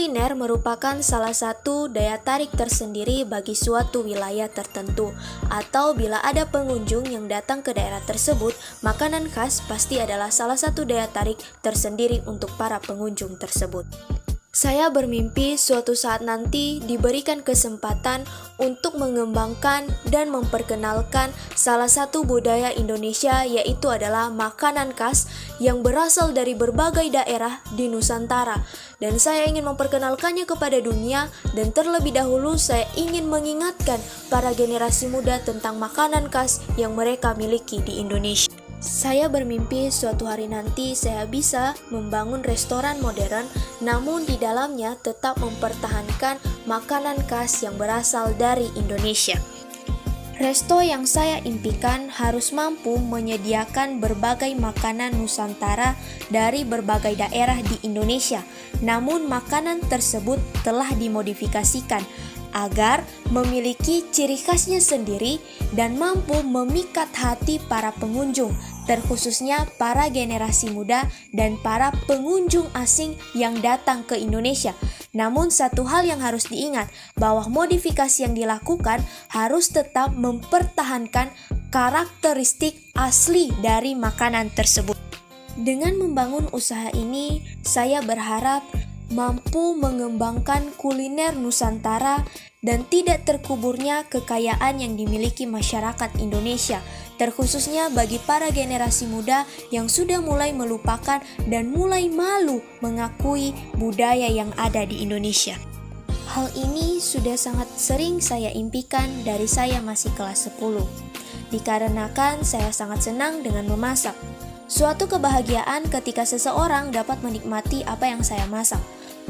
Kuliner merupakan salah satu daya tarik tersendiri bagi suatu wilayah tertentu, atau bila ada pengunjung yang datang ke daerah tersebut, makanan khas pasti adalah salah satu daya tarik tersendiri untuk para pengunjung tersebut. Saya bermimpi suatu saat nanti diberikan kesempatan untuk mengembangkan dan memperkenalkan salah satu budaya Indonesia, yaitu adalah makanan khas yang berasal dari berbagai daerah di Nusantara. Dan saya ingin memperkenalkannya kepada dunia, dan terlebih dahulu saya ingin mengingatkan para generasi muda tentang makanan khas yang mereka miliki di Indonesia. Saya bermimpi suatu hari nanti saya bisa membangun restoran modern, namun di dalamnya tetap mempertahankan makanan khas yang berasal dari Indonesia. Resto yang saya impikan harus mampu menyediakan berbagai makanan Nusantara dari berbagai daerah di Indonesia. Namun makanan tersebut telah dimodifikasikan agar memiliki ciri khasnya sendiri dan mampu memikat hati para pengunjung, terkhususnya para generasi muda dan para pengunjung asing yang datang ke Indonesia. Namun satu hal yang harus diingat, bahwa modifikasi yang dilakukan harus tetap mempertahankan karakteristik asli dari makanan tersebut. Dengan membangun usaha ini, saya berharap mampu mengembangkan kuliner Nusantara dan tidak terkuburnya kekayaan yang dimiliki masyarakat Indonesia, terkhususnya bagi para generasi muda yang sudah mulai melupakan dan mulai malu mengakui budaya yang ada di Indonesia. Hal ini sudah sangat sering saya impikan dari saya masih kelas 10, dikarenakan saya sangat senang dengan memasak. Suatu kebahagiaan ketika seseorang dapat menikmati apa yang saya masak.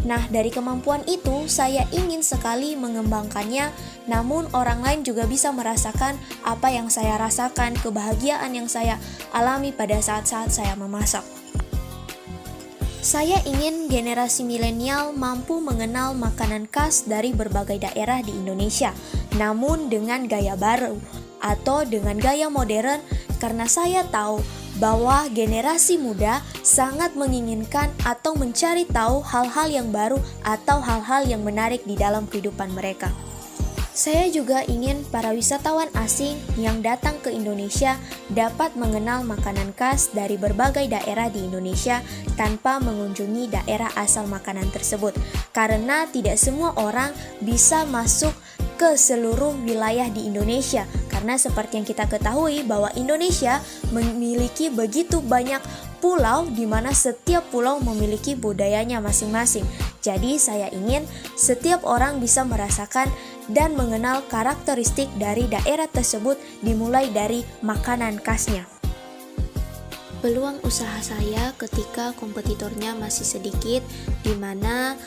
Nah, dari kemampuan itu, saya ingin sekali mengembangkannya, namun orang lain juga bisa merasakan apa yang saya rasakan, kebahagiaan yang saya alami pada saat-saat saya memasak. Saya ingin generasi milenial mampu mengenal makanan khas dari berbagai daerah di Indonesia, namun dengan gaya baru atau dengan gaya modern, karena saya tahu bahwa generasi muda sangat menginginkan atau mencari tahu hal-hal yang baru atau hal-hal yang menarik di dalam kehidupan mereka. Saya juga ingin para wisatawan asing yang datang ke Indonesia dapat mengenal makanan khas dari berbagai daerah di Indonesia tanpa mengunjungi daerah asal makanan tersebut, karena tidak semua orang bisa masuk ke seluruh wilayah di Indonesia, karena seperti yang kita ketahui bahwa Indonesia memiliki begitu banyak pulau di mana setiap pulau memiliki budayanya masing-masing. Jadi saya ingin setiap orang bisa merasakan dan mengenal karakteristik dari daerah tersebut dimulai dari makanan khasnya. Peluang usaha saya ketika kompetitornya masih sedikit, di mana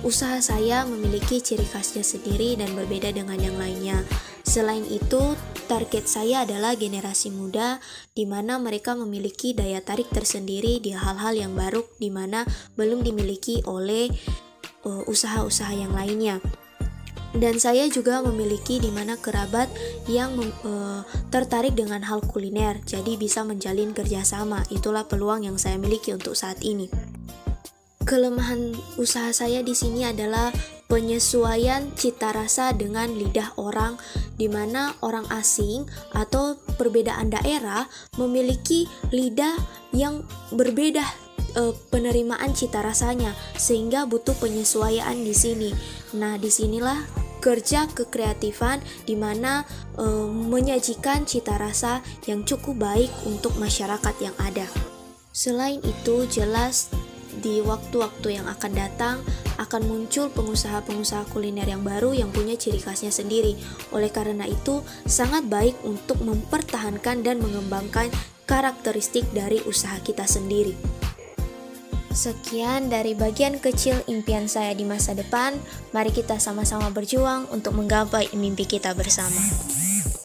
usaha saya memiliki ciri khasnya sendiri dan berbeda dengan yang lainnya. Selain itu, target saya adalah generasi muda, di mana mereka memiliki daya tarik tersendiri di hal-hal yang baru, di mana belum dimiliki oleh usaha-usaha yang lainnya. Dan saya juga memiliki di mana kerabat yang tertarik dengan hal kuliner, jadi bisa menjalin kerjasama. Itulah peluang yang saya miliki untuk saat ini. Kelemahan usaha saya di sini adalah penyesuaian cita rasa dengan lidah orang, di mana orang asing atau perbedaan daerah memiliki lidah yang berbeda penerimaan cita rasanya, sehingga butuh penyesuaian di sini. Nah, disinilah kerja kekreatifan, di mana menyajikan cita rasa yang cukup baik untuk masyarakat yang ada. Selain itu, jelas di waktu-waktu yang akan datang akan muncul pengusaha-pengusaha kuliner yang baru yang punya ciri khasnya sendiri. Oleh karena itu, sangat baik untuk mempertahankan dan mengembangkan karakteristik dari usaha kita sendiri. Sekian dari bagian kecil impian saya di masa depan. Mari kita sama-sama berjuang untuk menggapai mimpi kita bersama.